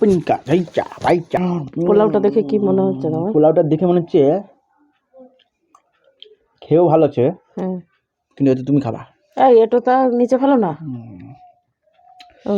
পিনকা রাইচা রাইচা। পোলাওটা দেখে কি মনে হচ্ছে তোমার? পোলাওটা দেখে মনে হচ্ছে খেয়েও ভালো আছে, হ্যাঁ। কিন্তু এটা তুমি খাবা। এই এটা তো নিচে ফেলো না,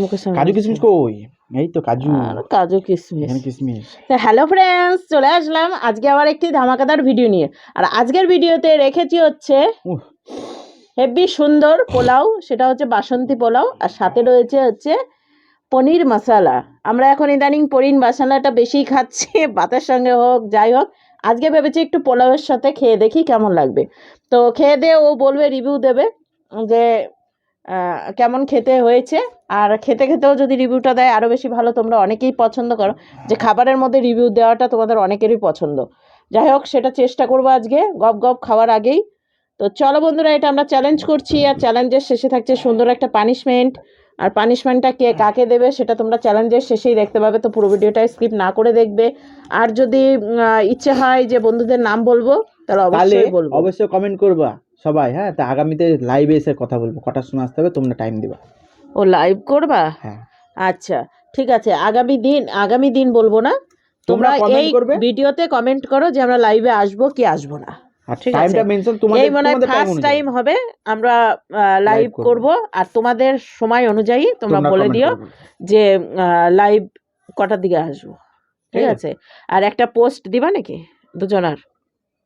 মুখের সামনে। কাজু কিশমিশ কই? এই তো কাজু, আর কাজু কিশমিশ। এখানে কিশমিশ। তো হ্যালো ফ্রেন্ডস, চলে আসলাম আজকে আবার একটি ধামাকাদার ভিডিও নিয়ে। আর আজকের ভিডিওতে রেখেছি হচ্ছে হেভি সুন্দর পোলাও, সেটা হচ্ছে বাসন্তী পোলাও, আর সাথে রয়েছে হচ্ছে পনির মশলা। আমরা এখন ইদানিং পনির মশলাটা বেশি খাচ্ছি, ভাতের সঙ্গে হোক যাই হোক। আজকে ভেবেছি একটু পোলাওয়ের সাথে খেয়ে দেখি কেমন লাগবে। তো খেয়ে দিয়ে ও বলবে, রিভিউ দেবে যে কেমন খেতে হয়েছে। আর খেতে খেতেও যদি রিভিউটা দেয় আরও বেশি ভালো। তোমরা অনেকেই পছন্দ করো যে খাবারের মধ্যে রিভিউ দেওয়াটা, তোমাদের অনেকেরই পছন্দ। যাই হোক, সেটা চেষ্টা করবো আজকে গপ গপ খাওয়ার আগেই। তো চলো বন্ধুরা, এটা আমরা চ্যালেঞ্জ করছি, আর চ্যালেঞ্জের শেষে থাকছে সুন্দর একটা পানিশমেন্ট। আর পানিশমেন্টটা কে কাকে দেবে সেটা তোমরা চ্যালেঞ্জের শেষেই দেখতে পাবে। তো পুরো ভিডিওটাই স্কিপ না করে দেখবে। আর যদি ইচ্ছে হয় যে বন্ধুদের নাম বলবো, তাহলে অবশ্যই বলবো, অবশ্যই কমেন্ট করবা সবাই। হ্যাঁ, তা আগামীতে লাইভে এসে কথা বলবো। কটার সময় আসতে হবে তোমরা টাইম দিবা। ও লাইভ করবা? হ্যাঁ, আচ্ছা ঠিক আছে, আগামী দিন বলবো না, তোমরা এই ভিডিওতে কমেন্ট করো যে আমরা লাইভে আসবো কি আসবো না। ঠিক আছে, টাইমটা মেনশন তোমাদের, এই মনে হয় ফার্স্ট টাইম হবে আমরা লাইভ করব। আর তোমাদের সময় অনুযায়ী তোমরা বলে দিও যে লাইভ কটার দিকে আসবো। ঠিক আছে, আর একটা পোস্ট দিবা নাকি দুজনার?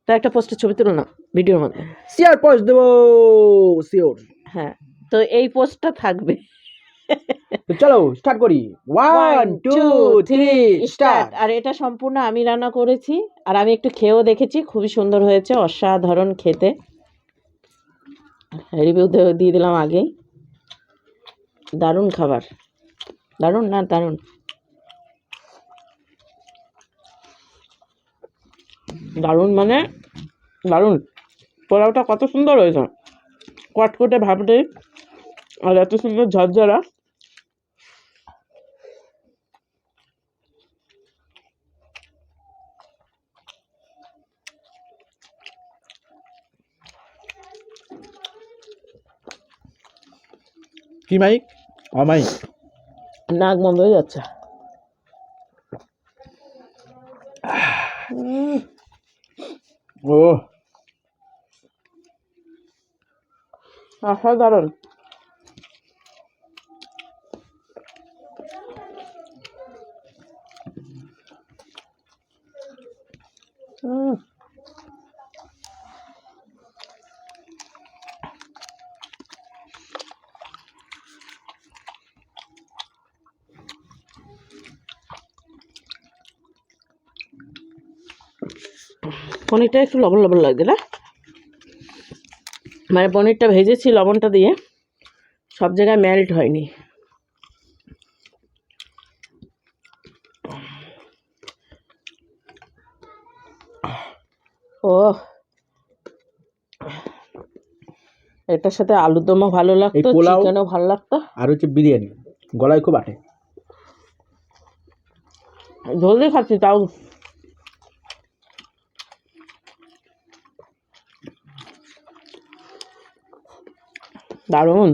তো একটা পোস্টের ছবি তুলো না ভিডিওর মধ্যে, শেয়ার পোস্ট দেবো শিওর। হ্যাঁ, তো এই পোস্টটা থাকবে। তো চলো স্টার্ট করি। 1 2 3 স্টার্ট। আর এটা সম্পূর্ণ আমি রান্না করেছি, আর আমি একটু খেয়েও দেখেছি, খুবই সুন্দর হয়েছে, অসাধারণ খেতে। রিভিউ দিয়ে দিলাম আগেই। দারুণ খাবার, দারুণ না দারুণ, দারুণ মানে দারুণ। পোলাওটা কত সুন্দর হয়েছে, কটকটে ভাবতে, আর এত সুন্দর ঝরঝরা। কি মাইক? মাইক নাক বন্ধ হয়ে যাচ্ছে। ও অসাধারণ। পনিরটা একটু লবণ লবণ লাগছে না, মানে পনিরটা ভেজেছি লবণটা দিয়ে, সব জায়গায় মেল্ট হয়নি। ও, এটার সাথে আলুর দমও ভালো লাগতো, চিকেনও ভালো লাগতো, আর হচ্ছে বিরিয়ানি গলায় খুব আটে। জলদি খাচ্ছি তাও। দারুণ।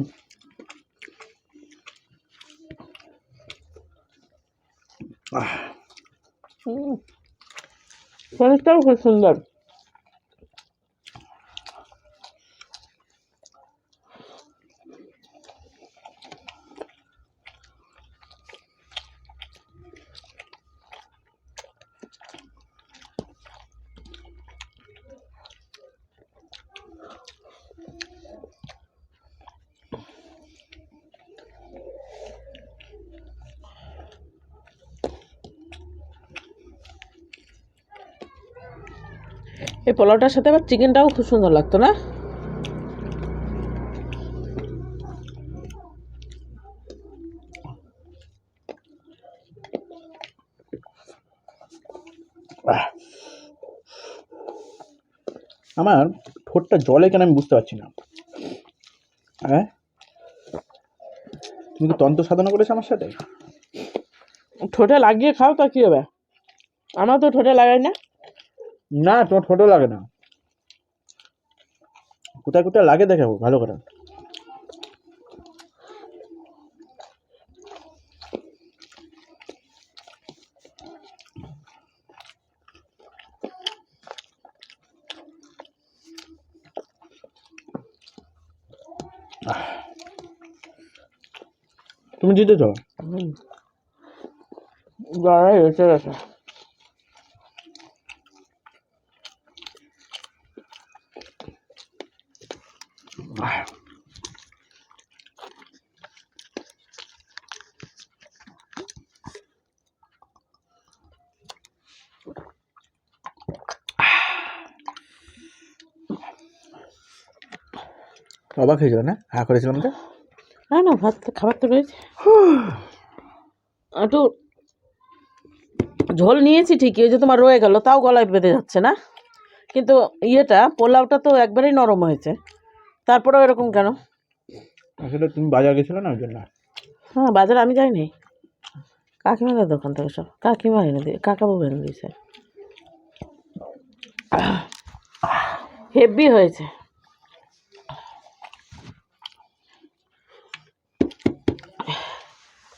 পনিরটাও খুব সুন্দর। এই পোলাওটার সাথে আবার চিকেনটাও খুব সুন্দর লাগতো না? আমার ঠোঁটটা জলে কেন আমি বুঝতে পারছি না। হ্যাঁ, তুমি কি তন্ত্র সাধনা করেছো আমার সাথে? ঠোঁটে লাগিয়ে খাও, তা কি হবে? আমার তো ঠোঁটে লাগাই না। না, তোমার ঠোঁটে লাগে না। কোথায় কোথায় লাগে দেখাবো ভালো করে। তুমি জিতেছ। গড়াই এসে গেছে। অবাক হয়েছিল না? হ্যাঁ করেছিলাম তো। না না, ভাত খাবার তো রয়েছে। একটু ঝোল নিয়েছি ঠিকই, ওই যে তোমার রয়ে গেল, তাও গলায় বেঁধে যাচ্ছে না। কিন্তু ইয়েটা পোলাওটা তো একবারেই নরম হয়েছে, তারপরেও এরকম কেন? আসলে তুমি বাজার গেছিলে না, ওই জন্য। হ্যাঁ, বাজারে আমি যাইনি, কাকিমাদের দোকান থেকে সব কাকিমা এনে দিয়ে, কাকাবু এনে দিয়েছে। হেভি হয়েছে।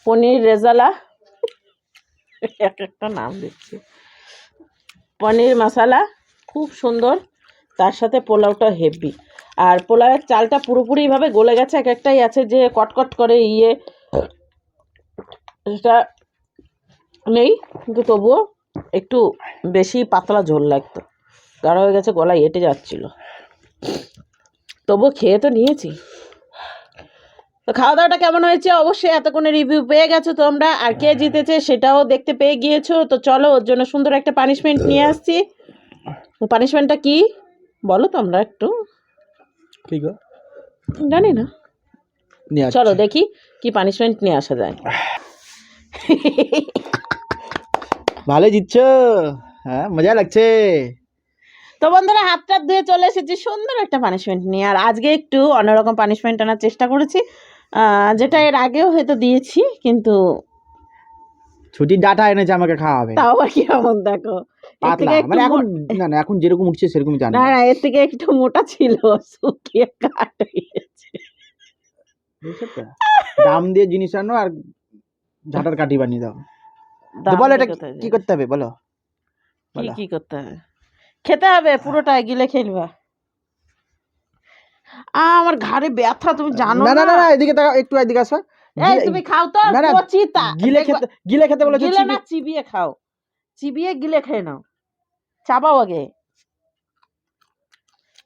পনির রেজালা, এক একটা নাম দিচ্ছি, পনির মশালা খুব সুন্দর, তার সাথে পোলাওটা হেভি। আর পোলাওয়ের চালটা পুরোপুরিভাবে গলে গেছে, এক একটাই আছে যে কটকট করে সেটা নেই, কিন্তু তবুও একটু বেশি পাতলা ঝোল লাগতো, গাঢ় হয়ে গেছে, গলায় এঁটে যাচ্ছিল, তবুও খেয়ে তো নিয়েছি। তো খাওয়া দাওয়াটা কেমন হয়েছে অবশ্যই এতক্ষণে রিভিউ পেয়ে গেছো তোমরা, আর কে জিতেছে সেটাও দেখতে পেয়ে গিয়েছো। তো চলো, ওর জন্য সুন্দর একটা পানিশমেন্ট নিয়ে আসছি। পানিশমেন্টটা কি বলো তোমরা একটু? কি গো? জানি না, নিয়ে আসছি। চলো দেখি কি পানিশমেন্ট নিয়ে আসা যায়। ভালো জিতছ, হ্যাঁ মজা লাগছে। তো বন্ধুরা, হাতটা ধুয়ে চলে এসেছি সুন্দর একটা পানিশমেন্ট নিয়ে, আর আজকে একটু অন্যরকম পানিশমেন্ট আনার চেষ্টা করেছি, যেটা এর আগেও হয়তো দিয়েছি, কিন্তু ছুটির ডাটা এনেছে আমাকে খাওয়াবে। তাও আবার কেমন দেখো, এর পাতলা থেকে একটু মানে এখন না এখন যেরকম উঠছে সেরকম জানি না না। না, এর থেকে একটু মোটা ছিল, শুকিয়ে কাঠ হয়ে গেছে। বুঝছো তো? দাম দিয়ে জিনিস আনো আর ঝাঁটার কাঠি বানিয়ে দাও। তো দাম বলো এটা দিয়ে কোথায় কি যায়? করতে হবে বলো। কি বলো। কি করতে হবে? খেতে হবে পুরোটা, গিলে খেলবা। আমার ঘাড়ে ব্যথা, তুমি জানো না না না? না না, এদিকে তাকাও, একটু এদিকে আসো। এই তুমি খাও তো, না না, কচিতা গিলে খেতে বলেছো। গিলে না, চিবিয়ে খাও, চিবিয়ে গিলে খেয়ে নাও, চাবাও আগে,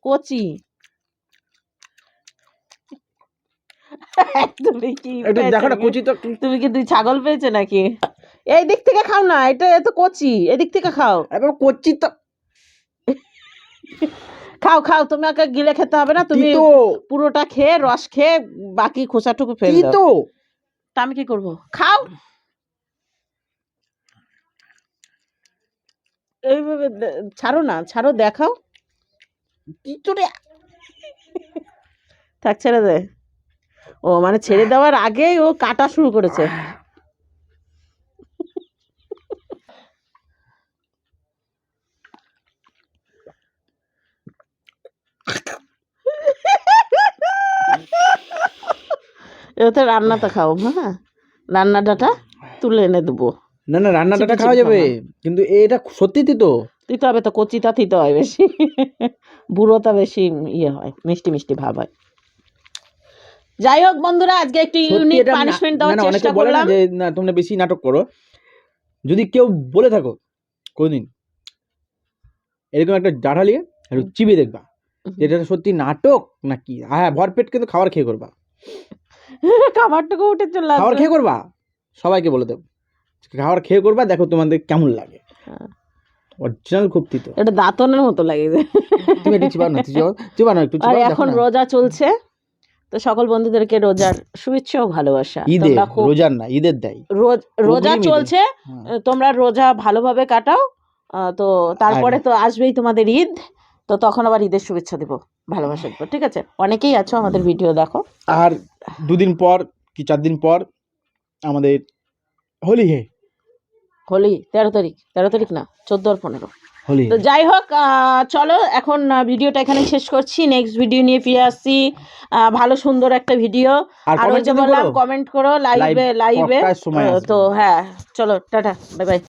কচি। তুমি কি একটু পেয়েছো দেখো না নাকি? কুচি তো। তুমি কি দুই ছাগল পেয়েছো নাকি? এই দিক থেকে খাও না, এটা এত কচি, এদিক থেকে খাও। এবার কুচি তো খাও খাও, তোমাকে গিলে খেতে হবে না, তুমি তিতো পুরোটা খেয়ে রস খেয়ে বাকি খোসাটুকু ফেলে দাও। তিতো। তা আমি কি করবো? খাও, এইভাবে ছাড়ো না, ছাড়ো, দেখাও। তিতো রে। থাক, ছেড়ে দে। ও মানে ছেড়ে দেওয়ার আগেই ও কাটা শুরু করেছে। এবার তো রান্নাটা খাও, হ্যাঁ রান্নাটা তুলে এনে দেবো। না না, রান্নাটা চিপি খাওয়া চিপি যাবে, খাবো। কিন্তু এটা সত্যি তিতো। দিতে হবে তো, কচিটা দিতে হয় বেশি, বুড়োটা বেশি ইয়ে হয়, মিষ্টি মিষ্টি ভাব হয়। যাই হোক বন্ধুরা, আজকে একটু সত্যি ইউনিক এটা পানিশমেন্ট না দেওয়ার না, অনেকে চেষ্টা বলে না করলাম। যে না তোমরা বেশি নাটক করো। যদি কেউ বলে থাকো কোনদিন এরকম একটা ডাঁটা নিয়ে একটু চিবিয়ে দেখবা যেটা সত্যি নাটক নাকি। হ্যাঁ, ভরপেট কিন্তু খাবার খেয়ে করবা, খাবারটুকু উঠে চলে খাবার আসবে। খেয়ে করবা, সবাইকে বলে দেব খাবার খেয়ে করবা, দেখো তোমাদের কেমন লাগে। অরিজিনাল খুব তিতো। এটা দাঁতনের মতো লাগে। তুমি একটু চিবাও না, চিবাও না, একটু আর চিবাও, দেখো এখন না। রোজা চলছে, তো সকল বন্ধুদেরকে রোজার শুভেচ্ছা ও ভালোবাসা। ঈদের, তোমরা খুব রোজার না, ঈদের দেয়। রোজা অগ্রিম ঈদে। চলছে, হ্যাঁ। তোমরা রোজা ভালোভাবে কাটাও। তো তারপরে আর তো আসবেই তোমাদের ঈদ, তো তখন আবার ঈদের শুভেচ্ছা দেবো, ভালোবাসা দেবো, ঠিক আছে? অনেকেই আছো আমাদের ভিডিও দেখো। আর 2 দিন পর কি 4 দিন পর আমাদের হোলি। হোলি 13 তারিখ না, 14 আর 15। হোলি। তো যাই হোক, চলো এখন ভিডিওটা এখানে শেষ করছি, নেক্সট ভিডিও নিয়ে ফিরে আসছি, ভালো সুন্দর একটা ভিডিও। আর ওই যে বললাম, কমেন্ট করো লাইভে। কটার সময় আসবে? তো হ্যাঁ, চলো টাটা, বাই বাই।